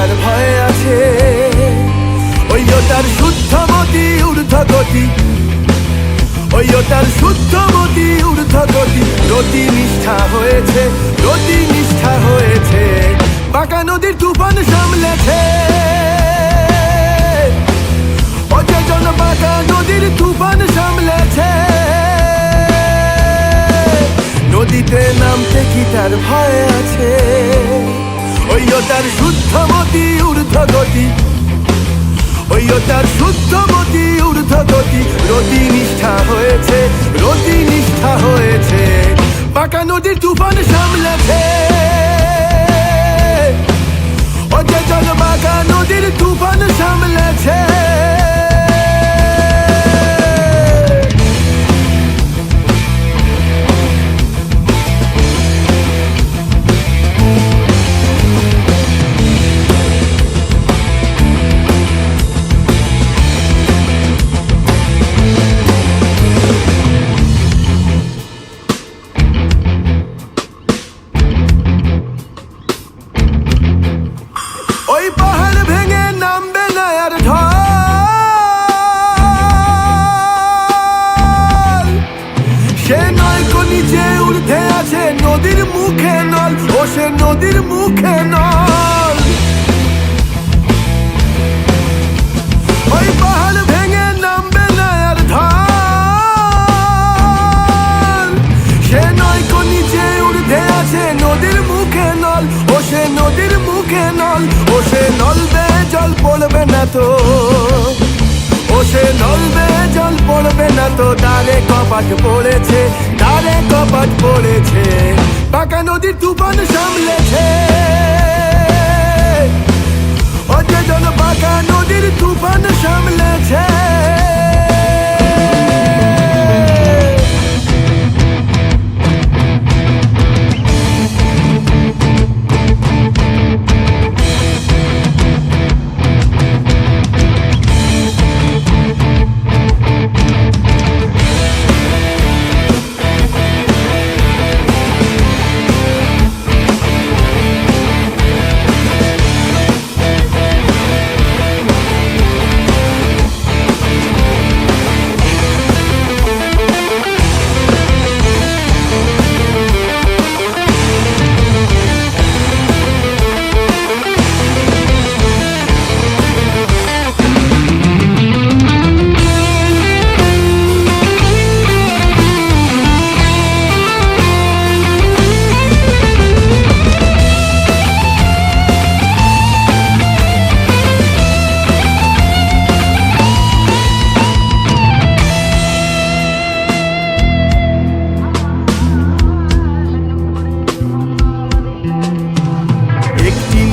তার ভয় আছে। ওই তার শুদ্ধমতি ঊর্ধ্বগতি, ওই তার শুদ্ধমতি ঊর্ধ্বগতি। রতি নিষ্ঠা হয়েছে, রতি নিষ্ঠা হয়েছে, বাঁকা নদীর তুফান সামলেছে। অচেতন বাঁকা নদীর তুফান সামলেছে। নদীতে নামতে কি তার ভয় আছে? ওই তার শুদ্ধমতি ঊর্ধ্বগতি, ওই তার শুদ্ধমতি ঊর্ধ্বগতি। রতি নিষ্ঠা হয়েছে, রতি নিষ্ঠা হয়েছে, বাঁকা নদীর তুফান সামলেছে। অচেতন বাঁকা নদীর তুফান সামলেছে। ওই পাহাড় ভেঙে নামবে না আর ঢল, সে নয়কো নিচে ঊর্ধ্বে আছে নদীর মুখে নল, ও সে নদীর মুখে নল। ওই পাহাড় ভেঙে নামবে না আর ঢল, সে নয়কো নিচে ঊর্ধ্বে আছে নদীর মুখে নল, ও সে নদীর মুখে নল। ও সে নলবে জল পড়বে না তো, ও সে নলবে জল পড়বে না তো। দ্বারে কপাট পড়েছে, দ্বারে কপাট পড়েছে, বাঁকা নদীর তুফান সামলেছে। অচেতন বাঁকা নদীর তুফান সামলেছে।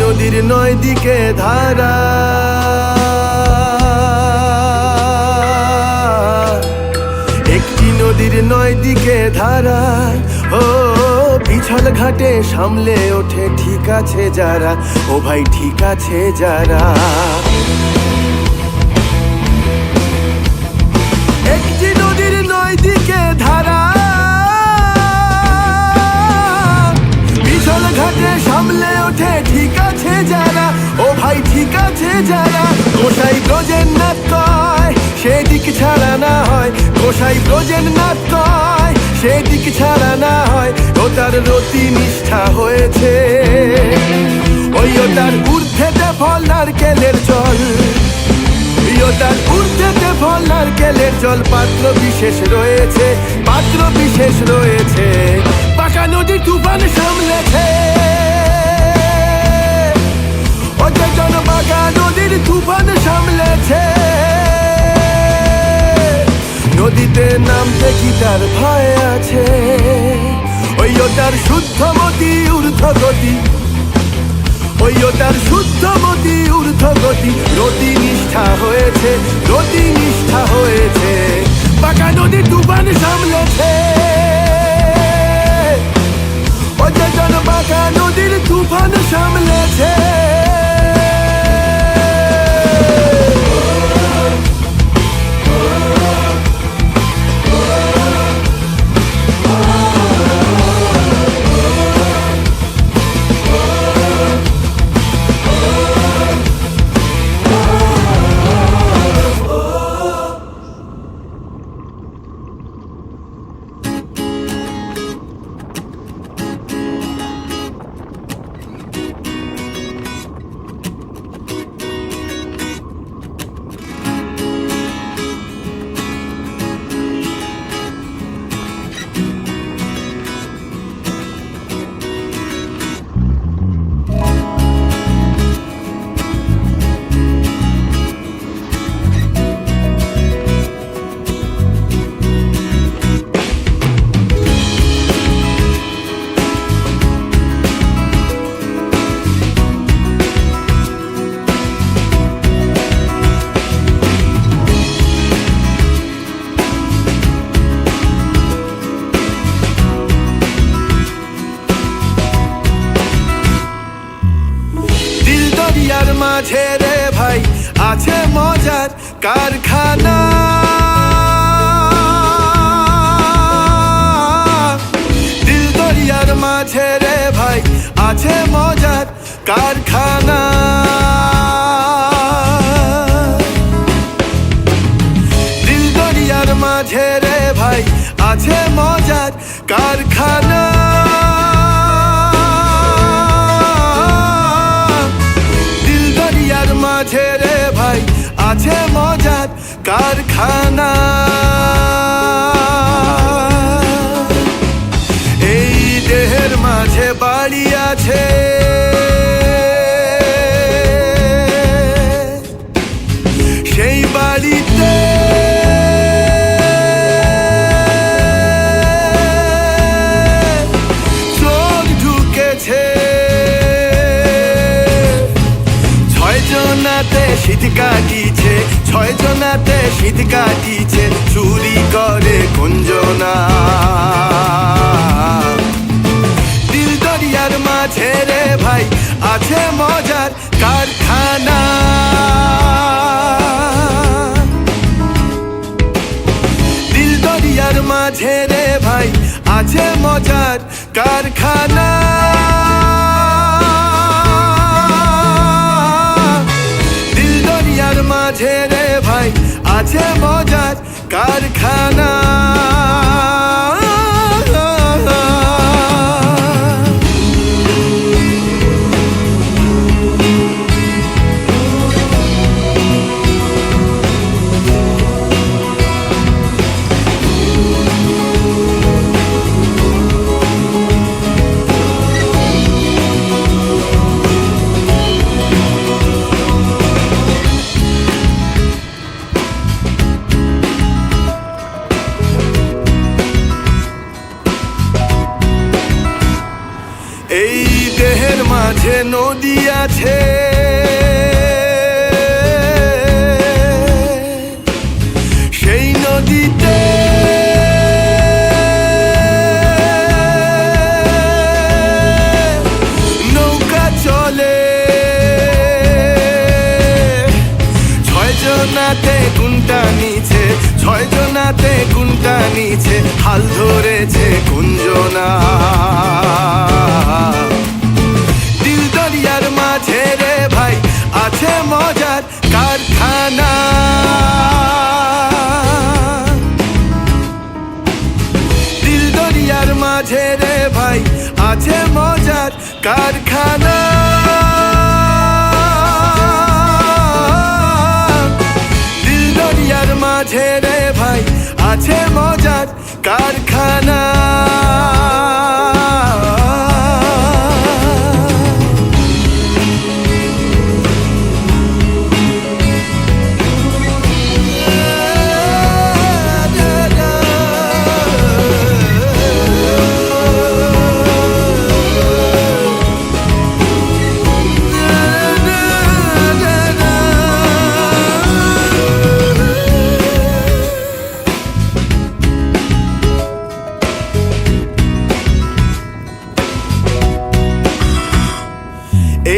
নদীর নয় দিকে ধারা, একটি নদীর নয় দিকে ধারা। ও পিছল ঘাটে সামলে ওঠে ঠিক আছে যারা, ও ভাই ঠিক আছে যারা। একটি নদীর নয় দিকে ধারা, পিছল ঘাটে সামলে ওঠে ঠিক আছে যারা, ও ভাই ঠিক আছে যারা। গোসাই ব্রজের নাথ কয় সেদিক ছাড়া না হয়, গোসাই ব্রজের নাথ কয় সেদিক ছাড়া না হয়। ও তার রতি নিষ্ঠা হয়েছে, ওই তার ঊর্ধ্বেতে ফল নারকেলের জল, ও তার ঊর্ধ্বেতে ফল নারকেলের জল। পাত্র বিশেষ রয়েছে, পাত্র বিশেষ রয়েছে, বাঁকা নদীর তুফান সামলেছে। অচেতন বাঁকা নদীর তুফান সামলেছে। নদীতে নামতে কি তার ভয় আছে? ওই তার শুদ্ধমতি ঊর্ধ্বগতি, ওই তার শুদ্ধমতি ঊর্ধ্বগতি। রতি নিষ্ঠা হয়েছে, রতি নিষ্ঠা হয়েছে, বাঁকা নদীর তুফান সামলেছে। অচেতন বাঁকা নদীর তুফান সামলেছে। কারখানা। দিল দরিয়ার মাঝে রে ভাই আছে মজার কারখানা। দিল দরিয়ার মাঝে রে ভাই আছে মজার কারখানা। দিল দরিয়ার মাঝে রে ভাই আছে মজার কারখানা। এই দেহের মাঝে বাড়ি আছে, সেই বাড়িতে চোখ ঢুকেছে। ছয় জনাতে শীত কাটিছে, ছয় জনাতে শীত কাটিছে, চুরি করে কুঞ্জনা। দিল দরিয়ার মাঝে রে ভাই আছে মজার কারখানা। দিল দরিয়ার মাঝে রে ভাই আছে মজার কারখানা। দিল দরিয়ার মাঝে রে ভাই আছে মজার কারখানা। এই দেহের মাঝে নদী আছে, সেই নদীতে নৌকা চলে। ছয় জনাতে কোনটা নিচে, ছয় জনাতে কোনটা নিচে, হাল ধরেছে কুঞ্জনা। দিল দরিয়ার মাঝে রে ভাই আছে মজার কারখানা। দিল দরিয়ার মাঝে রে ভাই আছে মজার কারখানা। দিল দরিয়ার মাঝে রে ভাই আছে মজার কারখানা।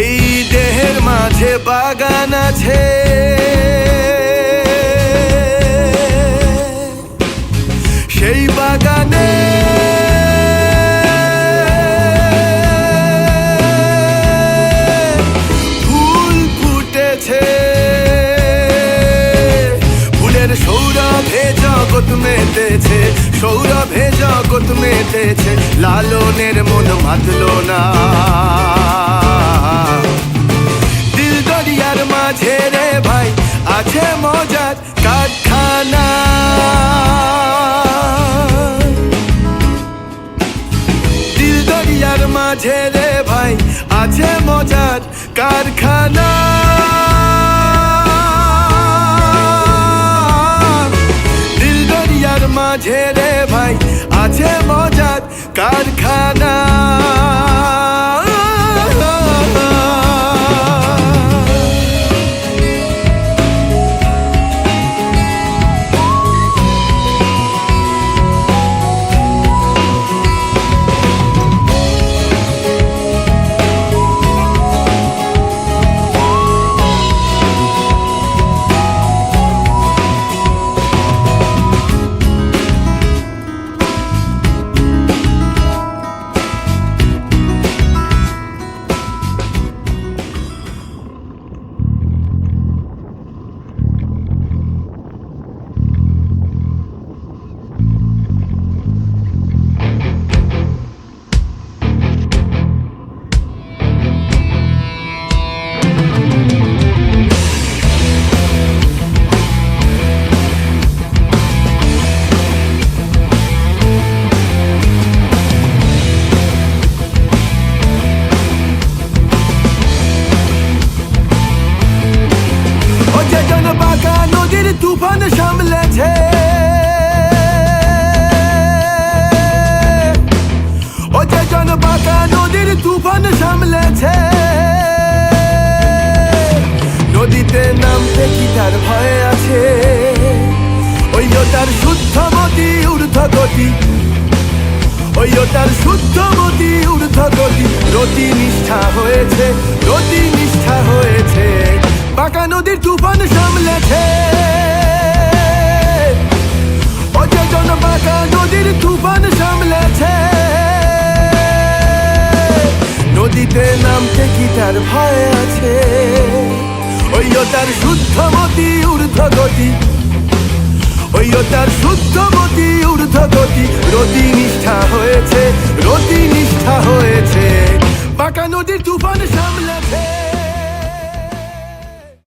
এই দেহের মাঝে বাগান আছে, সেই বাগানে ফুল ফুটেছে। ফুলের সৌরভে জগৎ মেতেছে, সৌরভে জগৎ মেতেছে, লালনের মন মাতল না। দিল দরিয়ার মাঝে রে ভাই আছে মজার কারখানা। দিল দরিয়ার মাঝে রে ভাই আছে মজার কারখানা। দিল দরিয়ার মাঝে রে ভাই আছে মজার কারখানা। শুদ্ধমতি ঊর্ধ্বগতি, ওই ও তার শুদ্ধমতি ঊর্ধ্বগতি। রতি নিষ্ঠা হয়েছে, রতি নিষ্ঠা হয়েছে, বাঁকা নদীর তুফান সামলেছে। অচেতন বাঁকা নদীর তুফান সামলেছে। নদীতে নামতে কি তার ভয় আছে? ওই ও তার শুদ্ধমতি ঊর্ধ্বগতি, ওই ও তার শুদ্ধমতি ঊর্ধ্বগতি। রতি নিষ্ঠা হয়েছে,